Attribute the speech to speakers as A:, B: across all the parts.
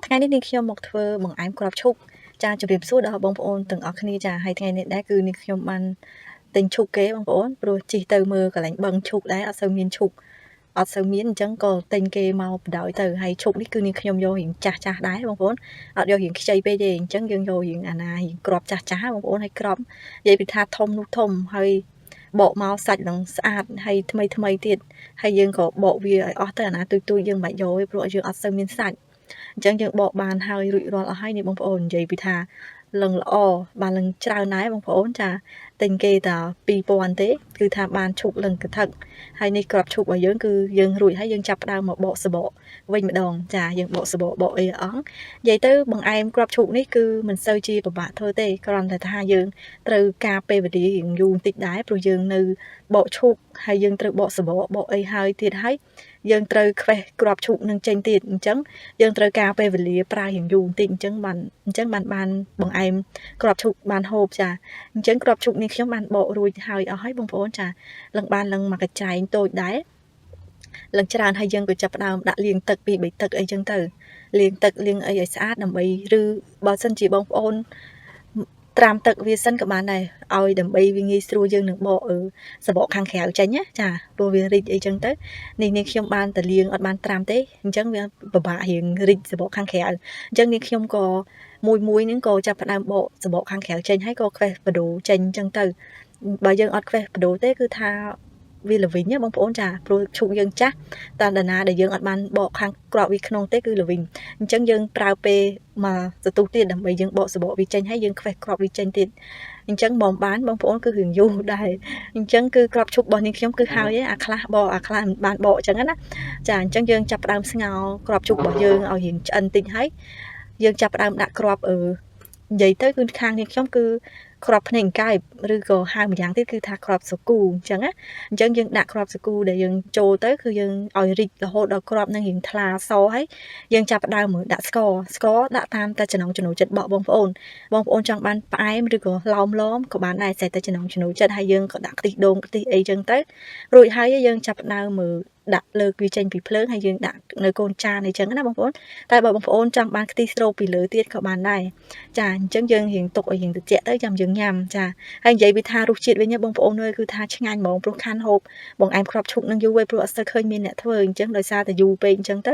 A: ថ្ងៃនេះនាងខ្ញុំមកធ្វើបង្អែមគ្រាប់ឈូកចាជម្រាបសួរដល់បងប្អូនទាំងអស់គ្នាចាហើយថ្ងៃនេះដែរគឺនាងខ្ញុំបានទិញឈូកគេបងប្អូនព្រោះជិះទៅមើលកន្លែងបឹងឈូកដែរអត់សូវមានឈូកអត់សូវមានអញ្ចឹងក៏ទិញគេមកបដ ாய் ទៅហើយឈូកនេះគឺនាងខ្ញុំយករៀងចាស់ដែរបងប្អូនអត់យករៀងខ្ចីពេកទេអញ្ចឹងយើងយករៀងអាណារៀងគ្រាប់ចាស់បងប្អូនហើយគ្រាប់និយាយពីថាធំនោះធំហើយបកមកសាច់នឹងស្អាតហើយថ្មីទៀតហើយយើងក៏បកវាឲ្យអស់ទៅអាណាទុយយើងមិនបាច់យកទេព្រោះយើងអត់សូវមានសាច់អញ្ចឹងយើងបកបានហើយរួចរាល់អស់ហើយនេះបងប្អូននិយាយពីថាលឹងល្អបានលឹងច្រើនដែរបងប្អូនចាទិញគេតា2000ទេគឺថាបានឈុកលឹងកថឹកហើយនេះក្របឈុករបស់យើងគឺយើងរួចហើយយើងចាប់ផ្ដើមមកបកសបកវិញម្ដងចាយើងបកសបកបកអីអងនិយាយទៅបង្អែមក្របឈុកនេះគឺមិនសូវជាពិបាកធ្វើទេគ្រាន់តែថាយើងត្រូវការពេលវេលារៀងយូរបន្តិចដែរព្រោះយើងនៅបកឈុកហើយយើងត្រូវបកសបកបកអីហើយទៀតហើយយើងត្រូវខ្វេះក្របឈូកនឹងចេញទៀតអញ្ចឹងយើងត្រូវការពេលវេលាប្រើយ៉ាងយូរបន្តិចអញ្ចឹងបានបង្អែមក្របឈូកបានហូបចាអញ្ចឹងក្របឈូកនេះខ្ញុំបានបករួចហើយអស់ហើយបងប្អូនចាឡើងបានឡើងមកកញ្ចែងតូចដែរឡើងច្រើនហើយយើងក៏ចាប់ផ្ដើមដាក់លាងទឹក2 3ទឹកអីចឹងទៅលាងទឹកលាងអីឲ្យស្អាតដើម្បីឬបើសិនជាបងប្អូនត្រាំទឹកវាសិនក៏បានដែរឲ្យដើម្បីវាងាយស្រួលយើងនឹងបកសបកខាងក្រៅចេញណាចាព្រោះវារីកអីចឹងទៅនេះខ្ញុំបានតែលាងអត់បានត្រាំទេអញ្ចឹងវាពិបាករៀងរីកសបកខាងក្រៅអញ្ចឹងនេះខ្ញុំក៏មួយហ្នឹងក៏ចាប់ផ្ដើមបកសបកខាងក្រៅចេញហើយក៏ខ្វេះបដូរចេញអញ្ចឹងទៅបើយើងអត់ខ្វេះបដូរទេគឺថាវាល្វីងបងប្អូនចាព្រោះឈូកយើងចាស់តាមតាណាដែលយើងអត់បានបកខាងក្របវាក្នុងទេគឺល្វីងអញ្ចឹងយើងប្រើពេលមកទទួលទៀតដើម្បីយើងបកសបកវាចេញហើយយើងខ្វេះក្របវាចេញទៀតអញ្ចឹងបងប្អូនគឺរឿងយូរដែរអញ្ចឹងគឺក្របឈូករបស់នេះខ្ញុំគឺហើយអាខ្លះបកអាខ្លះមិនបានបកអញ្ចឹងណាចាអញ្ចឹងយើងចាប់ផ្ដើមស្ងោរក្របឈូករបស់យើងឲ្យរៀងឆ្អិនតិចហើយយើងចាប់ផ្ដើមដាក់ក្របនិយាយទៅគឺខាងនេះខ្ញុំគឺក្របភ្នែកកែបឬក៏ហៅម្យ៉ាងទៀតគឺថាក្របសាគូអញ្ចឹងណាអញ្ចឹងយើងដាក់ក្របសាគូដែលយើងចូលទៅគឺយើងឲ្យរីករហូតដល់ក្របនឹងរៀងថ្លាសហើយយើងចាប់ផ្ដើមមើលដាក់ស្ករដាក់តាមតែចំណង់ចំណូលចិត្តបកបងប្អូនចង់បានផ្អែមឬក៏ឡោមក៏បានដែរតែចំណង់ចំណូលចិត្តហើយយើងក៏ដាក់ខ្ទិះដូងខ្ទិះអីចឹងទៅរួចហើយយើងចាប់ផ្ដើមមើលដាក់លើកវាចេញពីភ្លើងហើយយើងដាក់នៅកូនចានអីចឹងណាបងប្អូនតែបើបងប្អូនចង់បានខ្ទិះស្រូបពីលើទៀតក៏បានដែរចាអញ្ចឹងយើងរៀងទុកឲ្យរៀងត្រជាក់ទៅចាំយើងញ៉ាំចាហើយនិយាយពីថារសជាតិវិញបងប្អូនអើយគឺថាឆ្ងាញ់ហ្មងព្រោះខាន់ហូបបង្អែមគ្រាប់ឈុកនឹងយូរហើយព្រោះអត់ស្ទើរឃើញមានអ្នកធ្វើអញ្ចឹងដោយសារតែយូរពេកអញ្ចឹងទៅ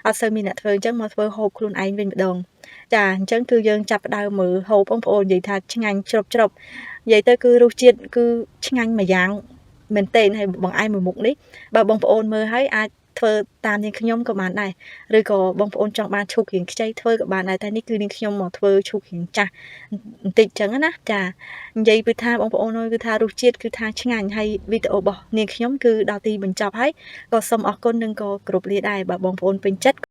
A: អត់សូវមានអ្នកធ្វើអញ្ចឹងមកធ្វើហូបខ្លួនឯងវិញម្ដងចាអញ្ចឹងគឺយើងចាប់ផ្ដើមមើលហូបបងប្អូននិយាយថាឆ្ងាញ់ជ្រប់និយាយទៅគឺរសជាតិគឺឆ្ងាញ់មួយយ៉ាងមែនតើហើយបង្អែមមួយមុខនេះបើបងប្អូនមើលហើយអាចធ្វើតាមនាងខ្ញុំក៏បានដែរឬក៏បងប្អូនចង់បានឈូករៀងខ្ចីធ្វើក៏បានដែរតែនេះគឺនាងខ្ញុំមកធ្វើឈូករៀងចាស់បន្តិចចឹងណាចានិយាយពីថាបងប្អូនអើយគឺថារសជាតិគឺថាឆ្ងាញ់ហើយវីដេអូរបស់នាងខ្ញុំគឺដល់ទីបញ្ចប់ហើយក៏សូមអរគុណនិងក៏គោរពលាដែរបើបងប្អូនពេញចិត្ត